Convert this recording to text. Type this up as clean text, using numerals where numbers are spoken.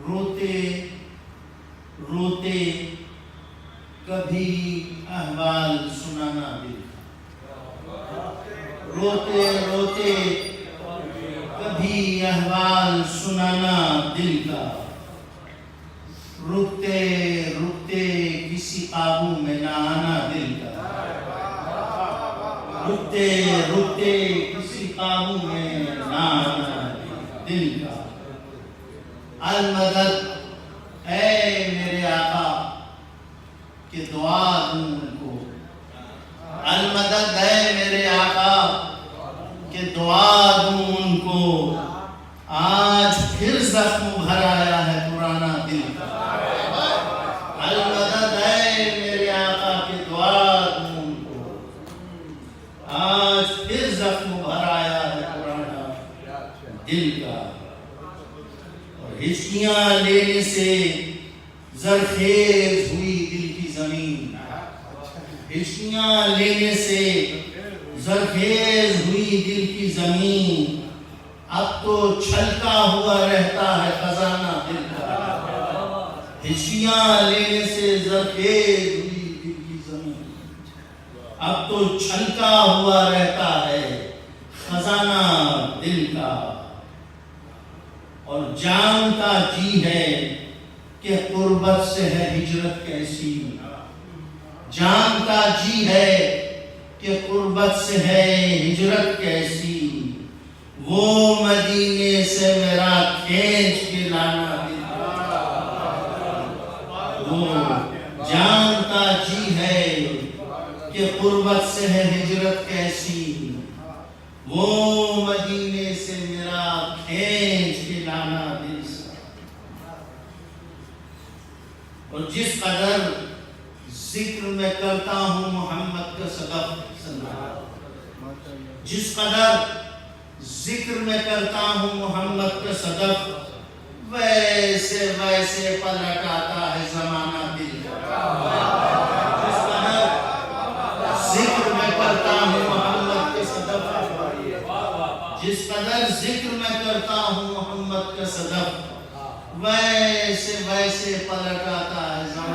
روتے روتے کبھی احوال سنانا دل کا، روتے روتے کبھی احوال سنانا دل کا، رکتے رکتے کسی قابو میں نہ آنا دل کا، رکتے رکتے کسی قابو میں نہ آنا دل کا۔ المدد اے میرے آقا کہ دعا دوں ان کو، المدد اے میرے آقا کہ دعا دوں ان کو، آج پھر زخم بھر آیا ہے پرانا دل کا۔ المدد اے میرے آقا کہ دعا دوں ان کو، آج پھر زخم بھر آیا ہے پرانا دل کا۔ اور ہچکیاں لینے سے زرخیز ہوئی دل کی زمین، ہچکیاں لینے سے زرخیز ہوئی دل کی زمین، اب تو چھلکا ہوا رہتا ہے خزانہ دل کا۔ ہچکیاں لینے سے زرخیز ہوئی دل کی زمین، اب تو چھلکا ہوا رہتا ہے خزانہ دل کا۔ اور جانتا جی ہے کہ قربت سے ہے ہجرت کیسی، جانتا جی ہے کہ قربت سے ہے ہجرت کیسی، وہ مدینے سے میرا کھینچ کے لانا دل کا۔ وہ جانتا جی ہے کہ قربت سے ہے ہجرت کیسی، وہ مدینے سے میرا کھینچ کے لانا دل کا۔ اور جس قدر ذکر میں کرتا ہوں محمد کا صدف، جس قدر ذکر میں کرتا ہوں محمد کا صدف، ویسے ویسے پلٹ آتا ہے زمانہ دل کا۔ جس قدر ذکر میں کرتا ہوں محمد کا صدف، جس قدر ذکر میں کرتا ہوں محمد کا صدف، ویسے ویسے پلٹ آتا ہے زمانہ